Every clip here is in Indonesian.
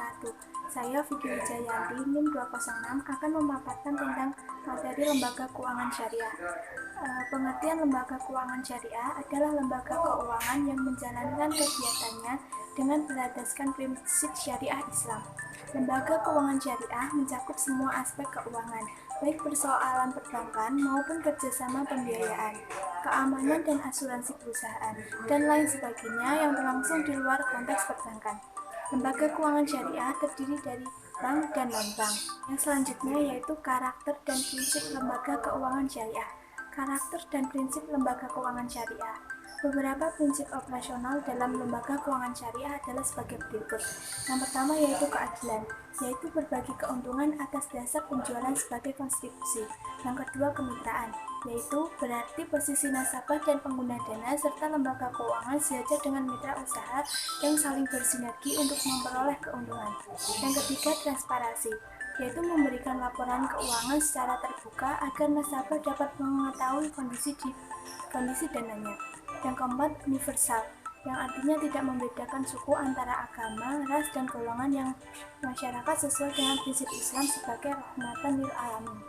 wabarakatuh. Saya Vicky Wijayanti, NIM 206, akan memaparkan tentang materi lembaga keuangan syariah. Pengertian lembaga keuangan syariah adalah lembaga keuangan yang menjalankan kegiatannya dengan berdasarkan prinsip syariah Islam. Lembaga keuangan syariah mencakup semua aspek keuangan, baik persoalan perbankan maupun kerjasama pembiayaan, keamanan dan asuransi perusahaan, dan lain sebagainya yang berlangsung di luar konteks perbankan. Lembaga keuangan syariah terdiri dari bank dan non-bank. Yang selanjutnya yaitu karakter dan prinsip lembaga keuangan syariah. Karakter dan prinsip lembaga keuangan syariah. Beberapa prinsip operasional dalam lembaga keuangan syariah adalah sebagai berikut. Yang pertama yaitu keadilan, yaitu berbagi keuntungan atas dasar penjualan sebagai kontribusi. Yang kedua kemitraan, yaitu berarti posisi nasabah dan pengguna dana serta lembaga keuangan sejajar dengan mitra usaha yang saling bersinergi untuk memperoleh keuntungan. Yang ketiga transparansi, yaitu memberikan laporan keuangan secara terbuka agar nasabah dapat mengetahui kondisi dananya. Yang keempat, universal, yang artinya tidak membedakan suku antara agama, ras, dan golongan yang masyarakat sesuai dengan prinsip Islam sebagai rahmatan lil alamin.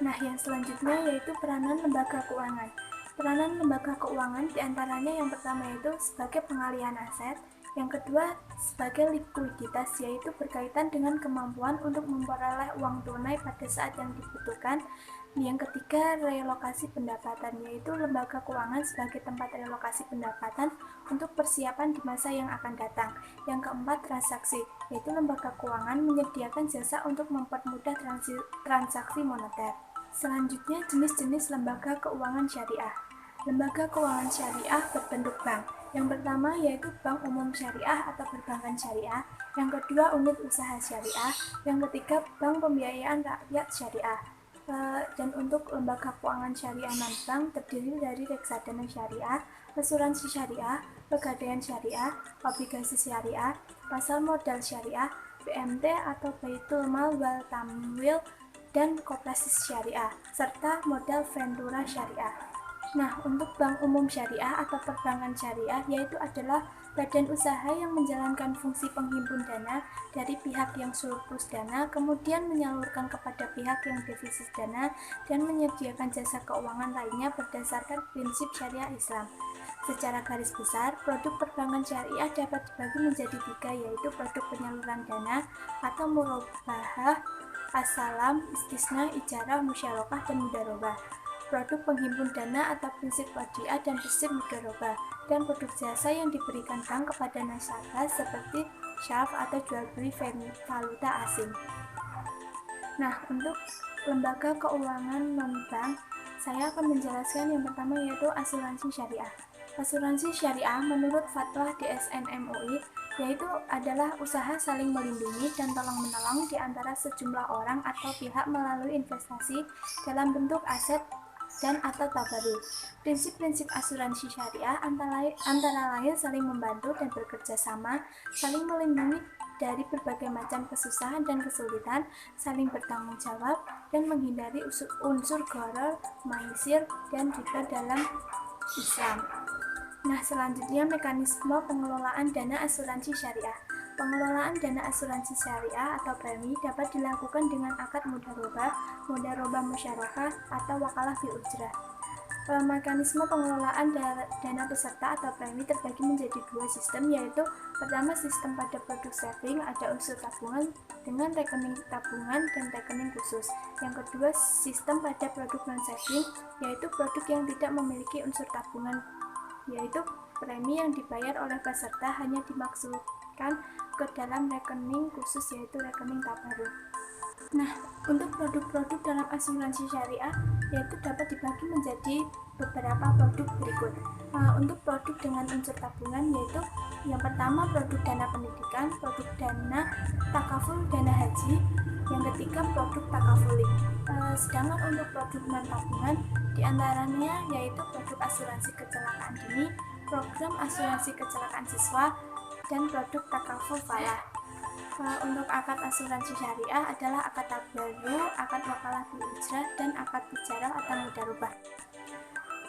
Nah, yang selanjutnya yaitu peranan lembaga keuangan. Peranan lembaga keuangan diantaranya yang pertama yaitu sebagai pengalihan aset, yang kedua sebagai likuiditas, yaitu berkaitan dengan kemampuan untuk memperoleh uang tunai pada saat yang dibutuhkan. Yang ketiga relokasi pendapatan, yaitu lembaga keuangan sebagai tempat relokasi pendapatan untuk persiapan di masa yang akan datang. Yang keempat transaksi, yaitu lembaga keuangan menyediakan jasa untuk mempermudah transaksi moneter. Selanjutnya jenis-jenis lembaga keuangan syariah. Lembaga keuangan syariah berbentuk bank. Yang pertama yaitu bank umum syariah atau perbankan syariah. Yang kedua unit usaha syariah. Yang ketiga bank pembiayaan rakyat syariah. Dan untuk lembaga keuangan syariah non-bank terdiri dari reksadana syariah, asuransi syariah, pegadaian syariah, obligasi syariah, pasar modal syariah, BMT atau Baitul Mal wal Tamwil, dan koperasi syariah, serta modal ventura syariah. Nah, untuk bank umum syariah atau perbankan syariah yaitu adalah badan usaha yang menjalankan fungsi penghimpun dana dari pihak yang surplus dana, kemudian menyalurkan kepada pihak yang defisit dana, dan menyediakan jasa keuangan lainnya berdasarkan prinsip syariah Islam. Secara garis besar, produk perbankan syariah dapat dibagi menjadi tiga, yaitu produk penyaluran dana atau murabahah, as-salam, istisna, ijarah, musyarakah, dan mudharabah. Produk penghimpun dana atau prinsip wadiah dan prinsip mudharabah, dan produk jasa yang diberikan bank kepada nasabah seperti syaraf atau jual beli valuta asing. Nah, untuk lembaga keuangan non-bank, saya akan menjelaskan yang pertama yaitu asuransi syariah. Asuransi syariah menurut fatwa DSN MUI yaitu adalah usaha saling melindungi dan tolong-menolong di antara sejumlah orang atau pihak melalui investasi dalam bentuk aset dan atau tabarut. Prinsip-prinsip asuransi syariah antara lain saling membantu dan bekerja sama, saling melindungi dari berbagai macam kesusahan dan kesulitan, saling bertanggung jawab, dan menghindari unsur gharar, maisir, dan riba dalam Islam. Nah, selanjutnya mekanisme pengelolaan dana asuransi syariah. Pengelolaan dana asuransi syariah atau premi dapat dilakukan dengan akad mudharabah musyarakah, atau wakalah bil ujrah. Mekanisme pengelolaan dana peserta atau premi terbagi menjadi dua sistem, yaitu pertama sistem pada produk saving, ada unsur tabungan dengan rekening tabungan dan rekening khusus. Yang kedua sistem pada produk non-saving, yaitu produk yang tidak memiliki unsur tabungan, yaitu premi yang dibayar oleh peserta hanya dimasukkan ke dalam rekening khusus, yaitu rekening tabarut. Nah, untuk produk-produk dalam asuransi syariah yaitu dapat dibagi menjadi beberapa produk berikut. Untuk produk dengan unsur tabungan yaitu yang pertama produk dana pendidikan, produk dana takaful dana haji, yang ketiga produk takafuli. Sedangkan untuk produk non tabungan diantaranya yaitu produk asuransi kecelakaan dini, program asuransi kecelakaan siswa, dan produk takaful falah. Untuk akad asuransi syariah adalah akad tabarut, akad wakalah bil ujrah, dan akad ijarah atau mudharabah.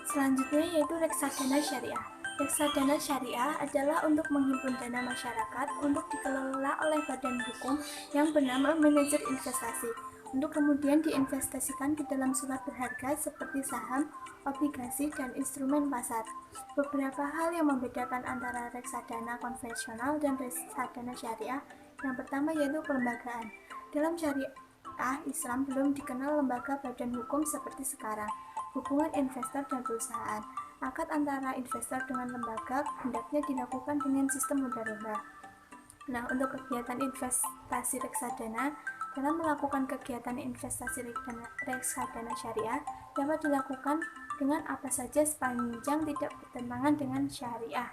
Selanjutnya yaitu reksadana syariah. Reksadana syariah adalah untuk menghimpun dana masyarakat untuk dikelola oleh badan hukum yang bernama manajer investasi, untuk kemudian diinvestasikan ke dalam surat berharga seperti saham, obligasi, dan instrumen pasar. Beberapa hal yang membedakan antara reksadana konvensional dan reksadana syariah, yang pertama yaitu kelembagaan. Dalam syariah Islam belum dikenal lembaga badan hukum seperti sekarang. Hubungan investor dan perusahaan. Akad antara investor dengan lembaga hendaknya dilakukan dengan sistem mudharabah. Nah, untuk kegiatan investasi reksadana, dalam melakukan kegiatan investasi reksadana syariah dapat dilakukan dengan apa saja sepanjang tidak bertentangan dengan syariah.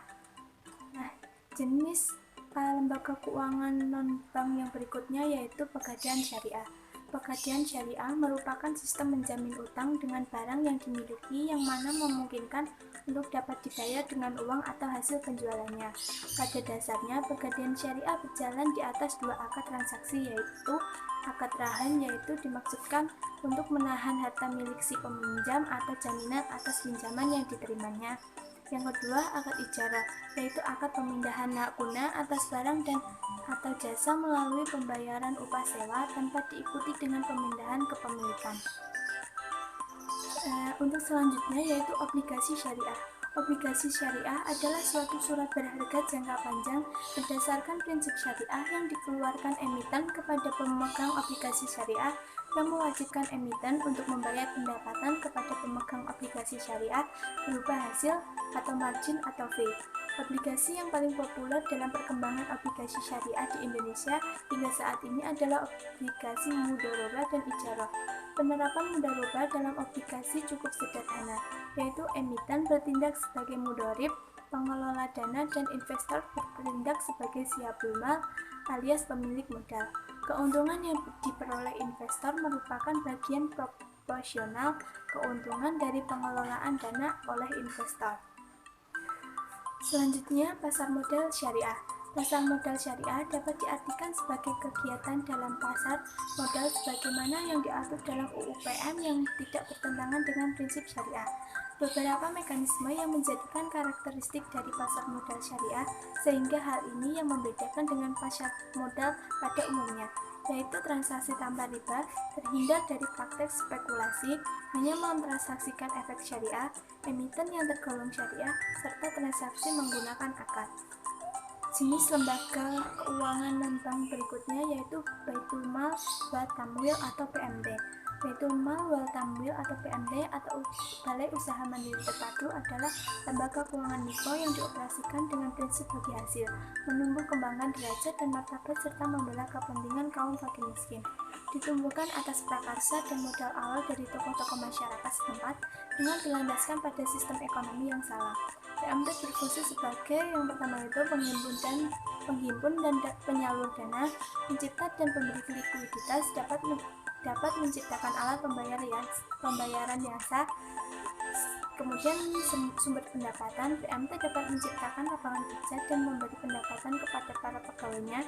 Nah, jenis lembaga keuangan non-bank yang berikutnya yaitu pegadaian syariah. Pegadaian syariah merupakan sistem menjamin utang dengan barang yang dimiliki yang mana memungkinkan untuk dapat dibayar dengan uang atau hasil penjualannya. Pada dasarnya, pegadaian syariah berjalan di atas dua akad transaksi, yaitu akad rahan, yaitu dimaksudkan untuk menahan harta milik si peminjam atau jaminan atas pinjaman yang diterimanya. Yang kedua, akad ijarah, yaitu akad pemindahan hak guna atas barang dan atau jasa melalui pembayaran upah sewa tanpa diikuti dengan pemindahan kepemilikan. Untuk selanjutnya yaitu obligasi syariah. Obligasi syariah adalah suatu surat berharga jangka panjang berdasarkan prinsip syariah yang dikeluarkan emiten kepada pemegang obligasi syariah yang mewajibkan emiten untuk membayar pendapatan kepada pemegang obligasi syariah berupa hasil atau margin atau fee. Obligasi yang paling populer dalam perkembangan obligasi syariah di Indonesia hingga saat ini adalah obligasi mudharabah dan ijarah. Penerapan mudharabah dalam obligasi cukup sederhana, yaitu emiten bertindak sebagai mudharib, pengelola dana, dan investor bertindak sebagai siapul mal alias pemilik modal. Keuntungan yang diperoleh investor merupakan bagian proporsional keuntungan dari pengelolaan dana oleh investor. Selanjutnya, pasar modal syariah. Pasar modal syariah dapat diartikan sebagai kegiatan dalam pasar modal sebagaimana yang diatur dalam UU PM yang tidak bertentangan dengan prinsip syariah. Beberapa mekanisme yang menjadikan karakteristik dari pasar modal syariah sehingga hal ini yang membedakan dengan pasar modal pada umumnya, yaitu transaksi tanpa riba, terhindar dari praktek spekulasi, hanya mentransaksikan efek syariah, emiten yang tergolong syariah, serta transaksi menggunakan akad. Jenis lembaga keuangan non-bank berikutnya yaitu Baitul Mal wal Tamwil atau PMT. Baitul Mal wal Tamwil atau PMT atau Balai Usaha Mandiri Terpadu adalah lembaga keuangan mikro yang dioperasikan dengan prinsip bagi hasil, menumbuh kembangkan derajat dan martabat serta membela kepentingan kaum fakir miskin. Ditumbuhkan atas prakarsa dan modal awal dari tokoh-tokoh masyarakat setempat dengan dilandaskan pada sistem ekonomi yang salah. PMT berfungsi sebagai yang pertama itu penghimpun dan penyalur dana, pencipta dan pemberi likuiditas, dapat menciptakan alat pembayaran yang sah. Kemudian sumber pendapatan, PMT dapat menciptakan lapangan kerja dan memberi pendapatan kepada para pegawainya.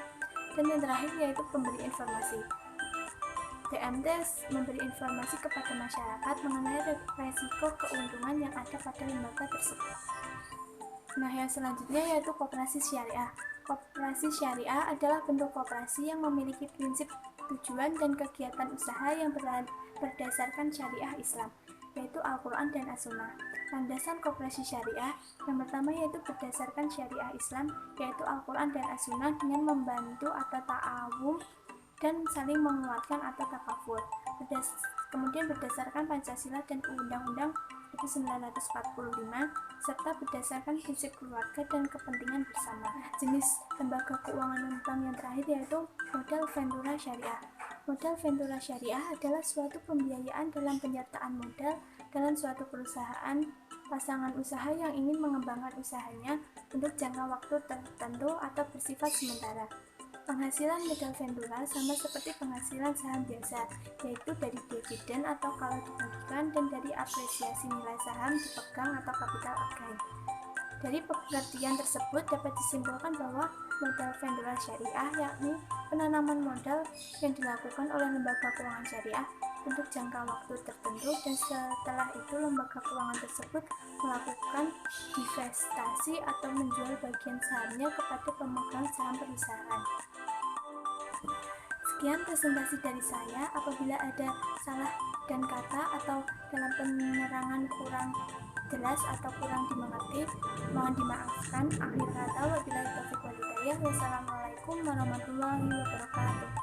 Dan yang terakhir yaitu pemberi informasi. PMT memberi informasi kepada masyarakat mengenai resiko keuntungan yang ada pada lembaga tersebut. Nah, yang selanjutnya yaitu koperasi syariah. Koperasi syariah adalah bentuk koperasi yang memiliki prinsip, tujuan, dan kegiatan usaha yang berdasarkan syariah Islam, yaitu Al-Quran dan As-Sunnah. Landasan koperasi syariah yang pertama yaitu berdasarkan syariah Islam, yaitu Al-Quran dan As-Sunnah dengan membantu atau ta'awun dan saling menguatkan atau takaful. Kemudian berdasarkan Pancasila dan Undang-Undang 1945 serta berdasarkan prinsip keluarga dan kepentingan bersama. Jenis lembaga keuangan non-bank yang terakhir yaitu modal ventura syariah. Modal ventura syariah adalah suatu pembiayaan dalam penyertaan modal dalam suatu perusahaan pasangan usaha yang ingin mengembangkan usahanya untuk jangka waktu tertentu atau bersifat sementara. Penghasilan modal ventura sama seperti penghasilan saham biasa, yaitu dari dividen atau kalau dibagikan dan dari apresiasi nilai saham dipegang atau capital gain. Dari pengertian tersebut dapat disimpulkan bahwa modal ventura syariah yakni penanaman modal yang dilakukan oleh lembaga keuangan syariah untuk jangka waktu tertentu, dan setelah itu lembaga keuangan tersebut melakukan divestasi atau menjual bagian sahamnya kepada pemegang saham perusahaan. Sekian presentasi dari saya. Apabila ada salah dan kata atau dalam penerangan kurang jelas atau kurang dimengerti, mohon dimaafkan. Akhir kata, wabillahi taufiq wal hidayah. Wassalamualaikum warahmatullahi wabarakatuh.